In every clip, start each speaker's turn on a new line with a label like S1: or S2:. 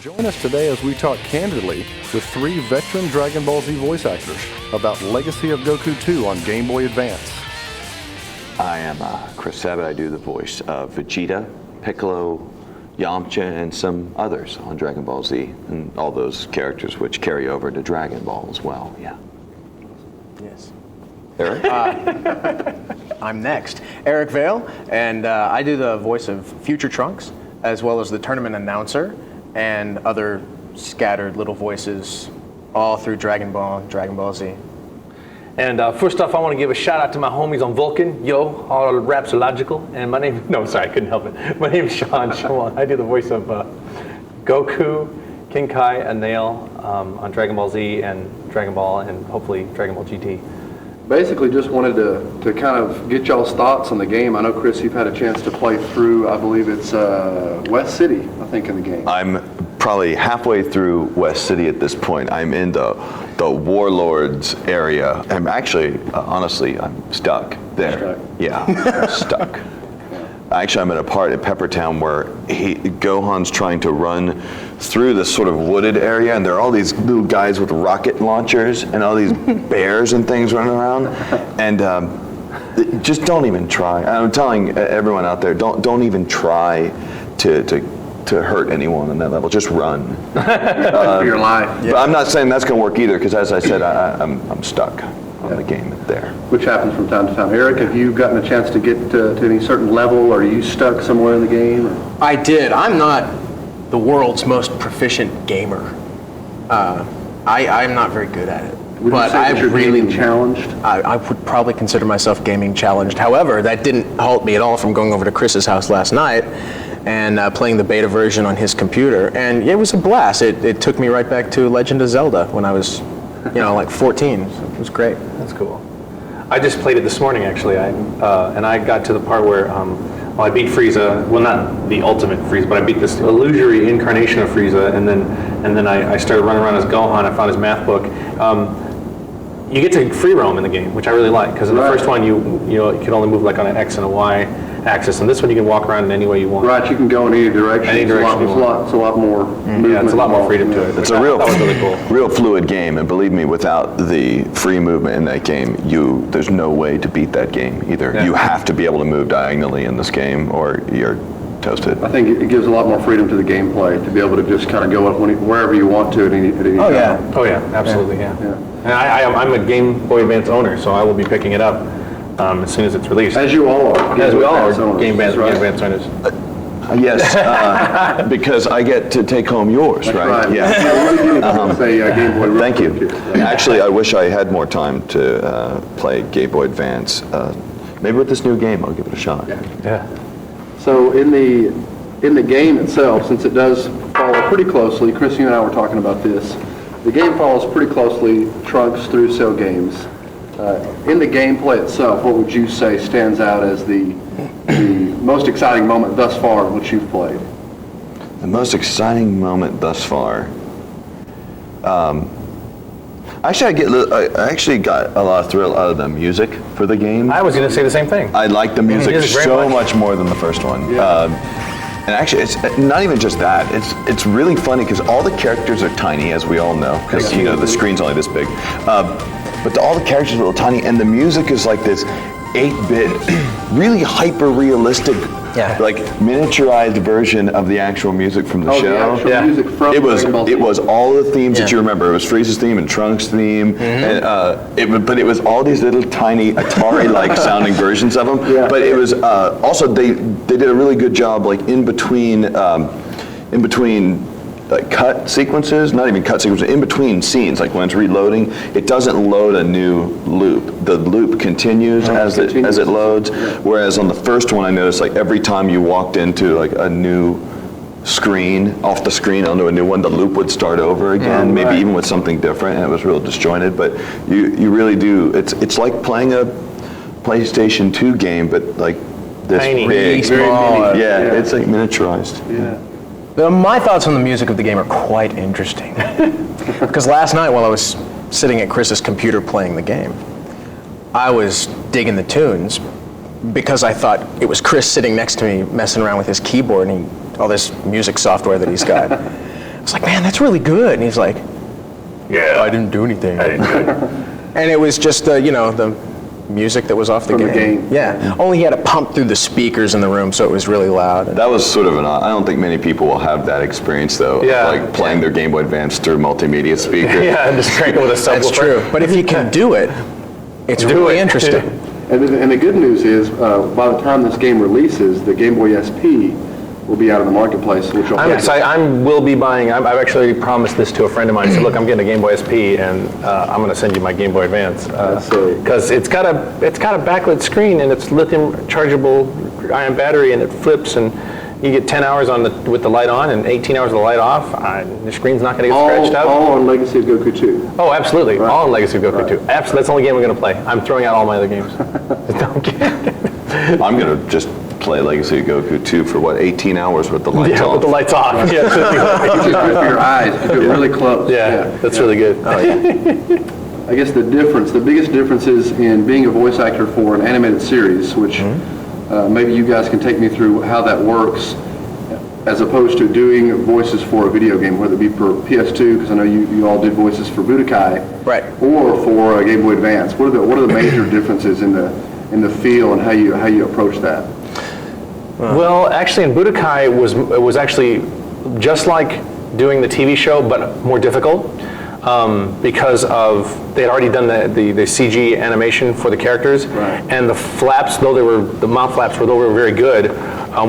S1: Join us today as we talk candidly with 3 veteran Dragon Ball Z voice actors about Legacy of Goku 2 on Game Boy Advance.
S2: I am Chris Sabat. I do the voice of Vegeta, Piccolo, Yamcha, and some others on Dragon Ball Z, and all those characters which carry over to Dragon Ball as well. Yeah.
S3: Yes.
S2: Eric?
S3: I'm next. Eric Vale, and I do the voice of Future Trunks, as well as the tournament announcer, and other scattered little voices all through Dragon Ball and Dragon Ball Z.
S4: And first off, I want to give a shout out to my homies on Vulcan. Yo, all raps are logical. And my name, no, sorry, I couldn't help it. My name is Sean Shawan. I do the voice of Goku, King Kai, and Nail on Dragon Ball Z and Dragon Ball, and hopefully Dragon Ball GT.
S1: Basically just wanted to kind of get y'all's thoughts on the game. I know, Chris, you've had a chance to play through, I believe it's West City, I think, in the game.
S2: I'm probably halfway through West City at this point. I'm in the Warlords area. I'm actually, honestly, I'm stuck there. Yeah, I'm stuck. Actually, I'm at a part at Peppertown where Gohan's trying to run through this sort of wooded area, and there are all these little guys with rocket launchers and all these bears and things running around. And just don't even try. I'm telling everyone out there, don't even try to hurt anyone on that level. Just run.
S1: For your life.
S2: But I'm not saying that's going to work either, because as I said, I'm stuck on the game there.
S1: Which happens from time to time. Eric, have you gotten a chance to get to any certain level? Are you stuck somewhere in the game?
S3: I did. I'm not the world's most proficient gamer. I'm not very good at it.
S1: Would you say that you're gaming challenged?
S3: I would probably consider myself gaming challenged. However, that didn't halt me at all from going over to Chris's house last night and playing the beta version on his computer. And it was a blast. It took me right back to Legend of Zelda when I was, like 14. So it was great.
S4: That's cool. I just played it this morning, actually, and I got to the part where I beat Frieza. Well, not the ultimate Frieza, but I beat this illusory incarnation of Frieza, and then I started running around as Gohan. I found his math book. You get to free roam in the game, which I really like, because in the first one you could only move like on an X and a Y axis, and this one you can walk around in any way you want.
S1: Right, you can go in any direction.
S4: Any direction you want.
S1: It's a lot more movement.
S4: Yeah, it's a lot more freedom to it.
S2: It's a
S4: really cool.
S2: real fluid game, and believe me, without the free movement in that game, there's no way to beat that game either. Yeah. You have to be able to move diagonally in this game, or you're toasted.
S1: I think it gives a lot more freedom to the gameplay to be able to just kind of go wherever you want to at any time.
S4: Oh yeah, absolutely, yeah. And I'm a Game Boy Advance owner, so I will be picking it up as soon as it's released.
S1: As you all are.
S4: As we all are Game Boy Advance owners.
S2: Yes, because I get to take home yours, right?
S1: Yeah. Game Boy.
S2: Thank you. Actually, I wish I had more time to play Game Boy Advance. Maybe with this new game, I'll give it a shot.
S4: Yeah.
S1: So in the game itself, since it does follow pretty closely, Chris, you and I were talking about this, the game follows pretty closely Trunks through Cell games. In the gameplay itself, what would you say stands out as the most exciting moment thus far in which you've played?
S2: The most exciting moment thus far? Actually, I actually got a lot of thrill out of the music for the game.
S4: I was going to say the same thing.
S2: I like the music so much more than the first one.
S1: Yeah.
S2: And actually, it's not even just that. It's really funny because all the characters are tiny, as we all know, because the screen's only this big. But all the characters are little tiny, and the music is like this 8-bit, really hyper-realistic, like miniaturized version of the actual music from the show.
S1: The actual music from
S2: it was all the themes that you remember. It was Frieza's theme and Trunks' theme, and but it was all these little tiny Atari-like sounding versions of them. Yeah. But it was also they did a really good job, like in between like cut sequences, not even cut sequences, in between scenes, like when it's reloading, it doesn't load a new loop. The loop continues as it loads. Whereas on the first one, I noticed like every time you walked into like a new screen, off the screen onto a new one, the loop would start over again, maybe even with something different, and it was real disjointed. But you really do. It's like playing a PlayStation 2 game, but like this
S4: tiny,
S2: big,
S3: small.
S2: Yeah, it's like miniaturized.
S1: Yeah.
S3: My thoughts on the music of the game are quite interesting. Because last night while I was sitting at Chris's computer playing the game, I was digging the tunes because I thought it was Chris sitting next to me messing around with his keyboard and all this music software that he's got. was like, man, that's really good. And he's like,
S4: Yeah.
S3: I didn't do anything.
S4: I didn't do it.
S3: And it was just, the music that was off the
S1: From the game.
S3: Yeah. Only he had to pump through the speakers in the room, so it was really loud.
S2: That was sort of I don't think many people will have that experience though.
S4: Yeah.
S2: Like playing their Game Boy Advance through a multimedia speaker.
S4: Yeah, and just crank it with a subwoofer.
S3: That's true. But if you can do it, it's really interesting.
S1: And the good news is, by the time this game releases, the Game Boy SP will be out in the marketplace, which will
S4: I'm excited. Will be buying. I've actually already promised this to a friend of mine. I said, look, I'm getting a Game Boy SP, and I'm going to send you my Game Boy Advance because it's got a backlit screen and it's lithium chargeable ion battery, and it flips, and you get 10 hours with the light on and 18 hours with the light off. The screen's not going to get scratched out.
S1: All on Legacy of Goku 2.
S4: Oh, absolutely.
S1: Right.
S4: All in Legacy of Goku
S1: Right.
S4: 2. Absolutely. That's the only game we're going to play. I'm throwing out all my other games. Don't get
S2: I'm going to just play Legacy of Goku 2 for 18 hours with the lights off.
S4: with the lights off. Yeah, it's really good.
S1: Which is good for your eyes. You do it really close.
S4: Yeah, that's really good.
S3: Oh, yeah.
S1: I guess the biggest difference is in being a voice actor for an animated series, which maybe you guys can take me through how that works, as opposed to doing voices for a video game, whether it be for PS2, because I know you all did voices for Budokai,
S3: Right.
S1: or for a Game Boy Advance. What are the major differences in the feel and how you approach that?
S4: Well, actually, in Budokai, it was actually just like doing the TV show, but more difficult because they had already done the CG animation for the characters,
S1: Right.
S4: and the flaps, the mouth flaps, though they were very good,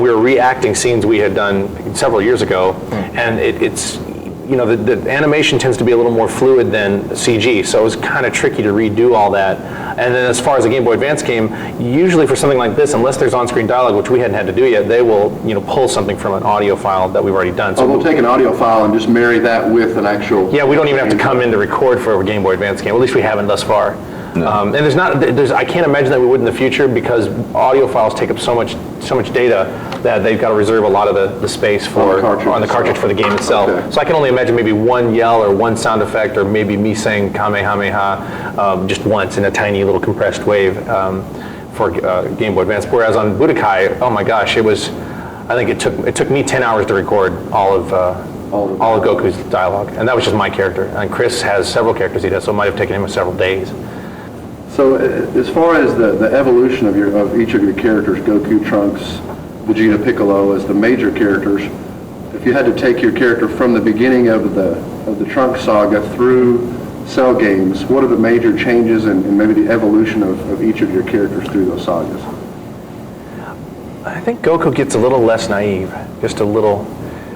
S4: we were reacting scenes we had done several years ago, and it's. The animation tends to be a little more fluid than CG, so it was kind of tricky to redo all that. And then as far as a Game Boy Advance game, usually for something like this, unless there's on-screen dialogue, which we hadn't had to do yet, they will pull something from an audio file that we've already done.
S1: So they'll take an audio file and just marry that with an actual...
S4: Yeah, we don't even have to come in to record for a Game Boy Advance game. At least we haven't thus far. And I can't imagine that we would in the future, because audio files take up so much data that they've got to reserve a lot of the space
S1: On the cartridge
S4: for the game itself.
S1: Okay.
S4: So I can only imagine maybe one yell or one sound effect, or maybe me saying Kamehameha just once in a tiny little compressed wave for Game Boy Advance. Whereas on Budokai, oh my gosh, I think it took me 10 hours to record all of Goku's dialogue, and that was just my character. And Chris has several characters he does, so it might have taken him several days.
S1: So as far as the evolution of each of your characters, Goku, Trunks, Vegeta, Piccolo, as the major characters, if you had to take your character from the beginning of the Trunks saga through Cell games, what are the major changes and maybe the evolution of each of your characters through those sagas?
S4: I think Goku gets a little less naive, just a little.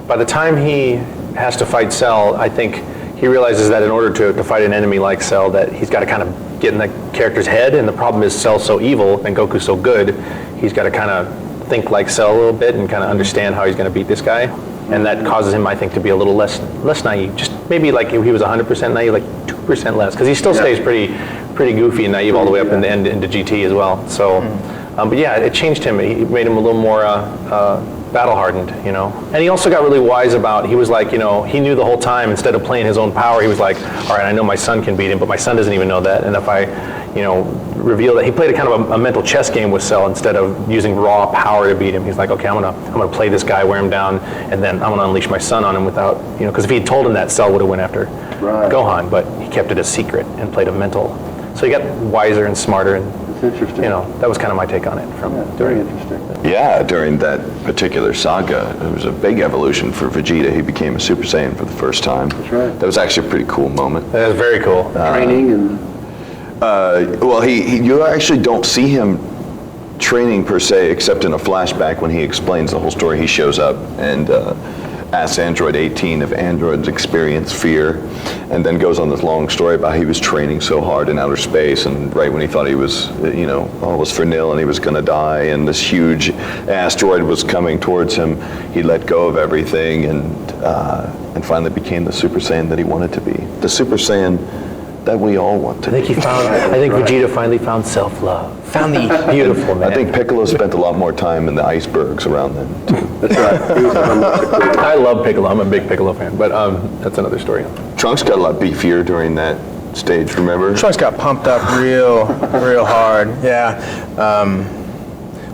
S4: By the time he has to fight Cell, I think he realizes that in order to fight an enemy like Cell, that he's got to kind of get in the character's head, and the problem is Cell's so evil and Goku's so good, he's got to kind of think like Cell a little bit and kind of understand how he's going to beat this guy, and that causes him, I think, to be a little less naive. Just maybe like if he was 100% naive, like 2% less, because he still stays pretty goofy and naive all the way up into GT as well. So, but yeah, it changed him. It made him a little more battle-hardened, And he also got really wise about, he was like, he knew the whole time, instead of playing his own power, he was like, all right, I know my son can beat him, but my son doesn't even know that. And if I, reveal that, he played a kind of a mental chess game with Cell instead of using raw power to beat him. He's like, okay, I'm gonna play this guy, wear him down, and then I'm gonna unleash my son on him without, because if he had told him that, Cell would have went after Gohan, but he kept it a secret and played a mental. So he got wiser and smarter, and
S1: It's interesting.
S4: that was kind of my take on it.
S1: Very interesting.
S2: Yeah, during that particular saga, there was a big evolution for Vegeta. He became a Super Saiyan for the first time.
S1: That's right.
S2: That was actually a pretty cool moment.
S4: That was very cool.
S1: Training and...
S2: Well, you actually don't see him training per se, except in a flashback when he explains the whole story. He shows up and asks Android 18 if androids experience fear, and then goes on this long story about how he was training so hard in outer space, and right when he thought he was, all was for nil and he was going to die, and this huge asteroid was coming towards him, he let go of everything and finally became the Super Saiyan that he wanted to be. The Super Saiyan that we all want to be.
S4: I think Vegeta finally found self-love. Found the beautiful man.
S2: I think Piccolo spent a lot more time in the icebergs around then, too.
S1: That's right. He was
S4: I love Piccolo. I'm a big Piccolo fan, but that's another story.
S2: Trunks got a lot beefier during that stage, remember?
S3: Trunks got pumped up real hard. Yeah.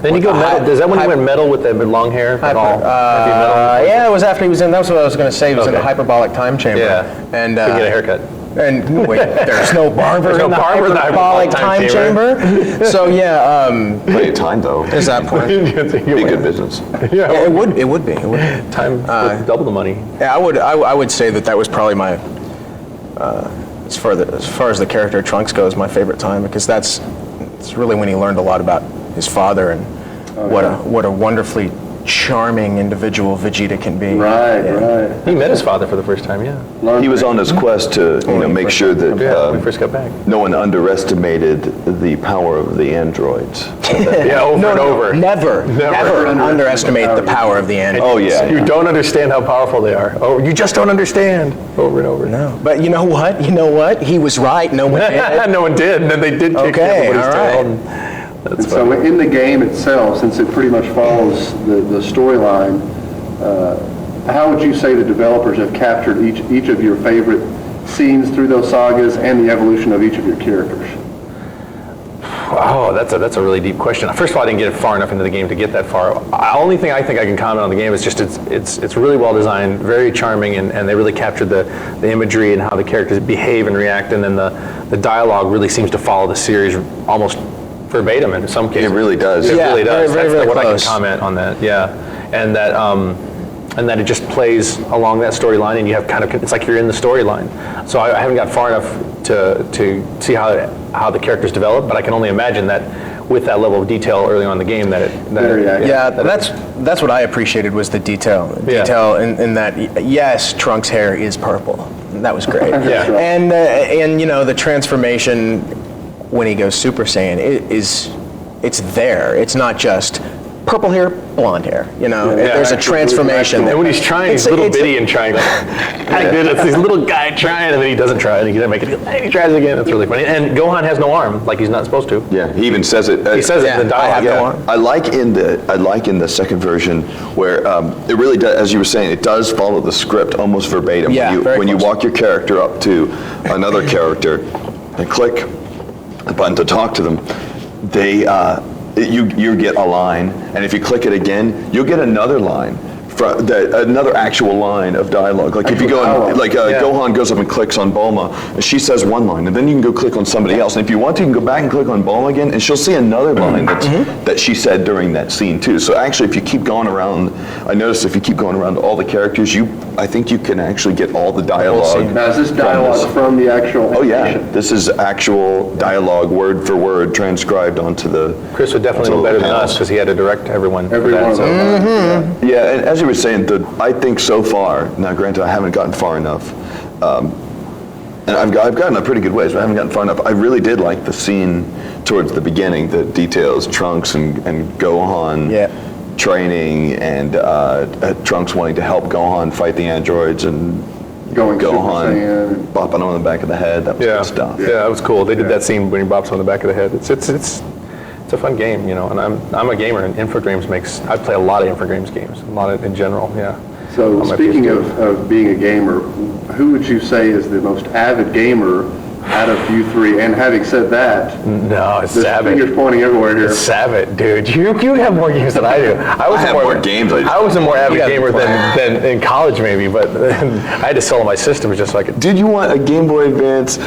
S4: Then you go metal. Is that when you went metal with the long hair? At all? Heavy metal?
S3: Yeah, it was after he was in. That's what I was going to say. He was in the
S4: Okay.
S3: hyperbolic time chamber.
S4: Yeah.
S3: And
S4: Couldn't get a haircut.
S3: And wait, there's no barber
S4: There's no
S3: in the
S4: barber in the
S3: hyperbolic time chamber. So yeah,
S2: Plenty of time though.
S3: there's that point.
S2: Be good business.
S3: Yeah, it would be. It would be.
S4: Time with double the money.
S3: Yeah, I would say that was probably my, as far as the character Trunks goes, my favorite time, because it's really when he learned a lot about his father and what a wonderfully charming individual Vegeta can be.
S1: Right.
S4: He met his father for the first time, yeah.
S2: He was on his quest to make sure that
S4: When we first got back.
S2: no one underestimated the power of the androids.
S4: Yeah, over and over.
S3: Never underestimate the power of the android.
S2: Oh yeah.
S4: You don't understand how powerful they are. Oh, you just don't understand. Over and over.
S3: No, but you know what? He was right. No one did.
S4: No one did, and then they did kick
S3: Okay,
S4: everybody's
S3: all
S4: tail.
S3: right.
S4: and That's
S1: And so in the game itself, since it pretty much follows the storyline, how would you say the developers have captured each of your favorite scenes through those sagas and the evolution of each of your characters?
S4: Oh, that's a really deep question. First of all, I didn't get far enough into the game to get that far. The only thing I think I can comment on the game is just it's really well designed, very charming, and they really captured the imagery and how the characters behave and react, and then the dialogue really seems to follow the series almost verbatim in some cases.
S2: It really does.
S4: It
S3: Yeah,
S4: really does.
S3: very,
S4: That's
S3: very
S4: what
S3: close.
S4: I can comment on that. Yeah, and that it just plays along that storyline, and you have it's like you're in the storyline. So I haven't got far enough to see how the characters develop, but I can only imagine that with that level of detail early on in the game
S3: That's what I appreciated was the detail.
S4: Yeah.
S3: Detail in that, yes, Trunks' hair is purple. That was great.
S4: Yeah.
S3: And the transformation when he goes Super Saiyan it's there. It's not just purple hair, blonde hair. There's a transformation.
S4: And when he's trying, he's little bitty and trying. It's this little guy trying, and then he doesn't try, and he doesn't make it. And he tries again. It's really funny. And Gohan has no arm, like he's not supposed to.
S2: Yeah, he even says it.
S4: He says it in the
S3: I have
S4: dialogue.
S3: no arm.
S2: I like in the second version where it really does, as you were saying, it does follow the script almost verbatim.
S3: Yeah,
S2: when you
S3: very close.
S2: walk your character up to another character and click the button to talk to them, you get a line, and if you click it again, you'll get another line. Another actual line of dialogue. Like if you go and, Gohan goes up and clicks on Bulma, and she says one line, and then you can go click on somebody else. And if you want to, you can go back and click on Bulma again, and she'll see another line that she said during that scene too. So actually, if you keep going around, I noticed if you keep going around to all the characters, I think you can actually get all the dialogue.
S1: Now, is this dialogue from the actual
S2: Oh yeah,
S1: animation?
S2: this is actual dialogue, word for word, transcribed onto the.
S4: Chris would definitely know better than us because he had to direct everyone. for
S1: Every
S4: that,
S1: one of
S4: so-
S1: them.
S2: Yeah, and as you were saying, I think so far, now granted I haven't gotten far enough, and I've gotten a pretty good ways, but I haven't gotten far enough. I really did like the scene towards the beginning, the details, Trunks and Gohan training, and Trunks wanting to help Gohan fight the androids, and
S1: Going Super
S2: Gohan
S1: Saiyan.
S2: bopping on the back of the head, that was
S4: Yeah,
S2: good stuff.
S4: yeah, that was cool. They did that scene when he bops on the back of the head. It's a fun game, and I'm a gamer, and Infogrames I play a lot of Infogrames games, a lot in general, yeah.
S1: So
S4: On my
S1: speaking
S4: PS2.
S1: of being a gamer, who would you say is the most avid gamer out of you three? And having said that,
S4: No, it's
S1: there's fingers
S4: Savage.
S1: pointing everywhere here.
S4: It's Savage, dude. You have more games than I do.
S2: I have more games.
S4: I was a more avid
S3: gotta
S4: gamer
S3: play.
S4: than in college maybe, but I had to sell my systems just so I could.
S2: Did you want a Game Boy Advance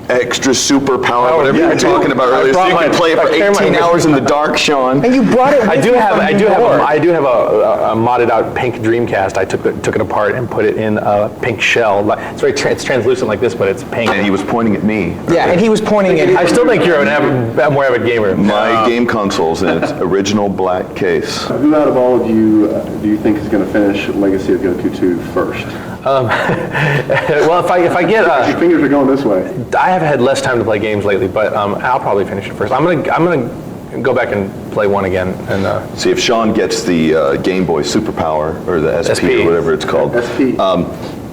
S2: extra super power, whatever you
S4: yeah,
S2: were
S4: I
S2: talking
S4: do.
S2: about
S4: I
S2: earlier, so
S4: brought
S2: you can
S4: my-
S2: play it for
S4: I carry my
S2: 18 hours in the dark, Sean?
S3: And you brought it.
S4: I do have a modded out pink Dreamcast. I took it apart and put it in a pink shell. It's it's translucent like this, but it's pink.
S2: And he was pointing at me.
S3: Yeah, and he was pointing at.
S4: I still think you're a more avid gamer.
S2: My game console's in its original black case.
S1: Who out of all of you do you think is going to finish Legacy of Goku 2 first?
S4: Well, if I get,
S1: Your fingers are going this way.
S4: I have had less time to play games lately, but I'll probably finish it first. I'm gonna go back and play one again, and
S2: See, if Sean gets the Game Boy Superpower, or the SP, or whatever it's called,
S1: SP.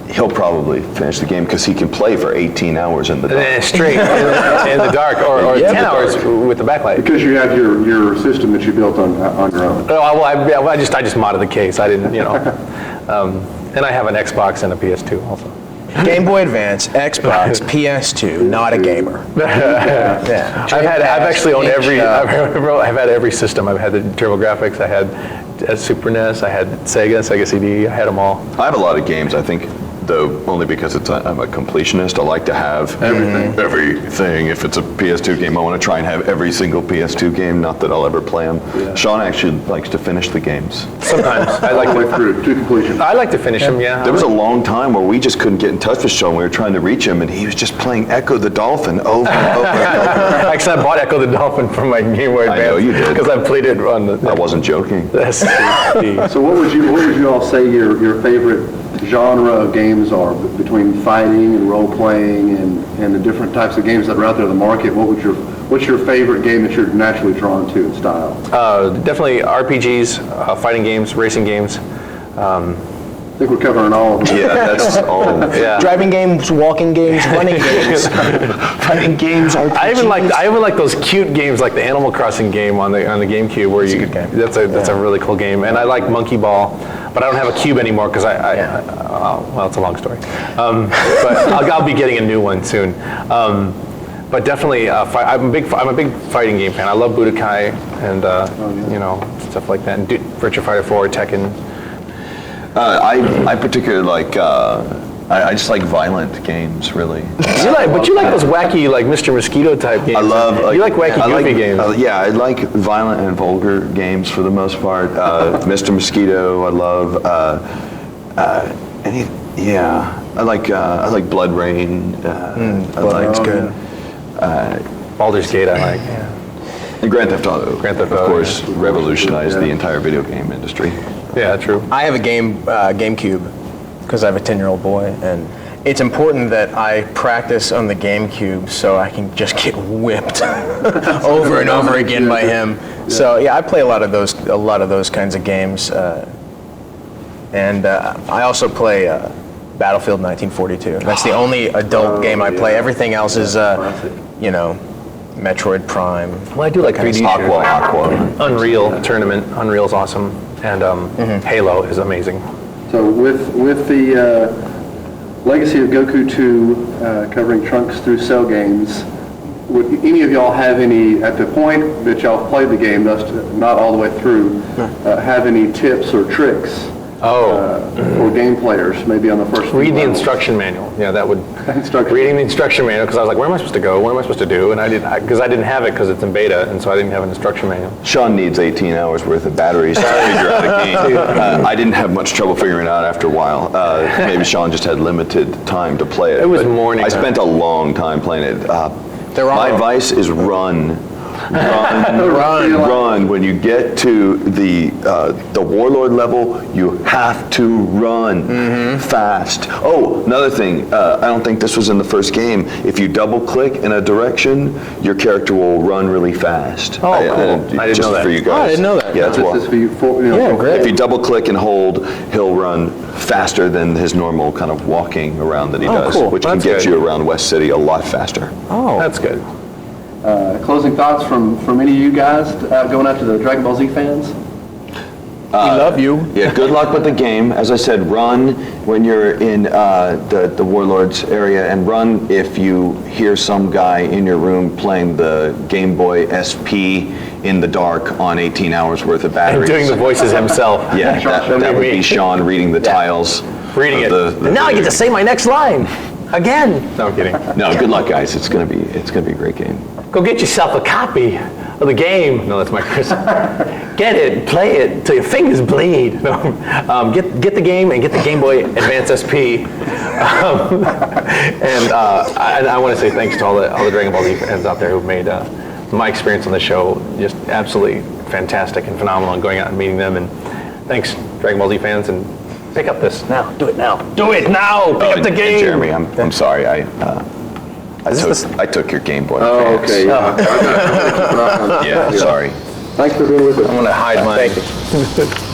S2: he'll probably finish the game because he can play for 18 hours in the dark.
S4: then straight in the dark, or 10 hours with the backlight.
S1: Because you have your system that you built on your own.
S4: Oh, well, I just modded the case. I didn't, and I have an Xbox and a PS2 also.
S3: Game Boy Advance, Xbox, PS2, not a gamer. Yeah.
S4: I've actually owned every.
S3: Dreamcast,
S4: I've had every system. I've had the TurboGrafx. I had a Super NES. I had Sega CD. I had them all.
S2: I have a lot of games, I think, though, only because I'm a completionist. I like to have everything. If it's a PS2 game, I want to try and have every single PS2 game, not that I'll ever play them. Yeah. Sean actually likes to finish the games.
S4: Sometimes. I like
S1: all the way through to completion.
S4: I like to finish them, yeah.
S2: There was a long time where we just couldn't get in touch with Sean. We were trying to reach him, and he was just playing Echo the Dolphin over and over and over.
S4: Actually, I bought Echo the Dolphin from my Game Boy Advance.
S2: I know you did.
S4: Because I played it on the...
S2: I wasn't joking.
S1: So what would you all say your favorite genre of games are between fighting and role playing and the different types of games that are out there in the market? What's your favorite game that you're naturally drawn to in style?
S4: Definitely RPGs, fighting games, racing games.
S1: I think we're covering all of them.
S2: Yeah, that's all.
S4: Yeah.
S3: Driving games, walking games, running games, fighting games, RPGs.
S4: I even like those cute games like the Animal Crossing game on the GameCube where
S3: a good game.
S4: That's a really cool game. And I like Monkey Ball, but I don't have a cube anymore because well, it's a long story. But I'll be getting a new one soon. But definitely, I'm a big fighting game fan. I love Budokai and stuff like that. And Virtua Fighter 4, Tekken.
S2: I particularly like, I just like violent games, really.
S4: But you like those wacky, like Mr. Mosquito type games.
S2: I love...
S4: you like wacky, goofy games.
S2: Yeah, I like violent and vulgar games for the most part. Mr. Mosquito, I love... I like Blood Rain.
S3: Blood Rain's good.
S4: Baldur's Gate, I like.
S2: And Grand Theft Auto.
S4: Grand Theft
S2: Of
S4: Auto,
S2: course, revolutionized the entire video game industry.
S4: Yeah, true.
S3: I have a GameCube because I have a 10-year-old boy, and it's important that I practice on the GameCube so I can just get whipped over and over again by him. Yeah. So yeah, I play a lot of those kinds of games, and I also play Battlefield 1942. That's the only adult game I play. Everything else is Metroid Prime.
S4: Well, I do like 3D
S2: Aqua.
S4: Unreal Tournament. Unreal's awesome. And Halo is amazing.
S1: So with the legacy of Goku 2 covering Trunks through Cell games, would any of y'all have any, at the point that y'all played the game, thus not all the way through, have any tips or tricks for game players, maybe on the first few
S4: Read the
S1: levels?
S4: instruction manual. Yeah, that would... Reading the instruction manual, because I was like, where am I supposed to go? What am I supposed to do? And I didn't have it because it's in beta, and so I didn't have an instruction manual.
S2: Sean needs 18 hours worth of batteries to figure out a game. I didn't have much trouble figuring it out after a while. Maybe Sean just had limited time to play it.
S4: It was morning.
S2: I spent a long time playing it. My advice is run. Run. When you get to the warlord level, you have to run fast. Oh, another thing, I don't think this was in the first game. If you double click in a direction, your character will run really fast.
S4: Oh, cool. I didn't know that.
S2: For you guys.
S3: Oh, I didn't know that.
S2: Yeah,
S1: This is for you.
S3: Great.
S2: if you double click and hold, he'll run faster than his normal kind of walking around that he does,
S3: cool.
S2: which
S4: Well,
S2: can
S4: that's
S2: get
S4: good.
S2: you around West City a lot faster.
S3: Oh,
S4: That's good.
S1: Closing thoughts from any of you guys going out to the Dragon Ball Z fans?
S3: we love you.
S2: Yeah, good luck with the game. As I said, run when you're in the Warlords area, and run if you hear some guy in your room playing the Game Boy SP in the dark on 18 hours worth of
S4: And
S2: batteries.
S4: doing the voices himself.
S2: Yeah, that would be Sean reading the tiles.
S4: Reading
S2: of
S4: it. And now I get to say my next line. Again. No, I'm kidding.
S2: No, good luck, guys. It's gonna be a great game.
S4: Go get yourself a copy of the game. No, that's my Chris. Get it, play it till your fingers bleed. No, get the game and get the Game Boy Advance SP. And I want to say thanks to all the Dragon Ball Z fans out there who've made my experience on the show just absolutely fantastic and phenomenal, and going out and meeting them. And thanks, Dragon Ball Z fans, and pick up this now. Do it now. Do it now. Pick up the game.
S2: Jeremy, I'm sorry. I took your Game Boy.
S1: Oh, okay.
S2: Yeah, sorry.
S1: Thanks for being with us.
S3: I'm going to hide mine. Thank you.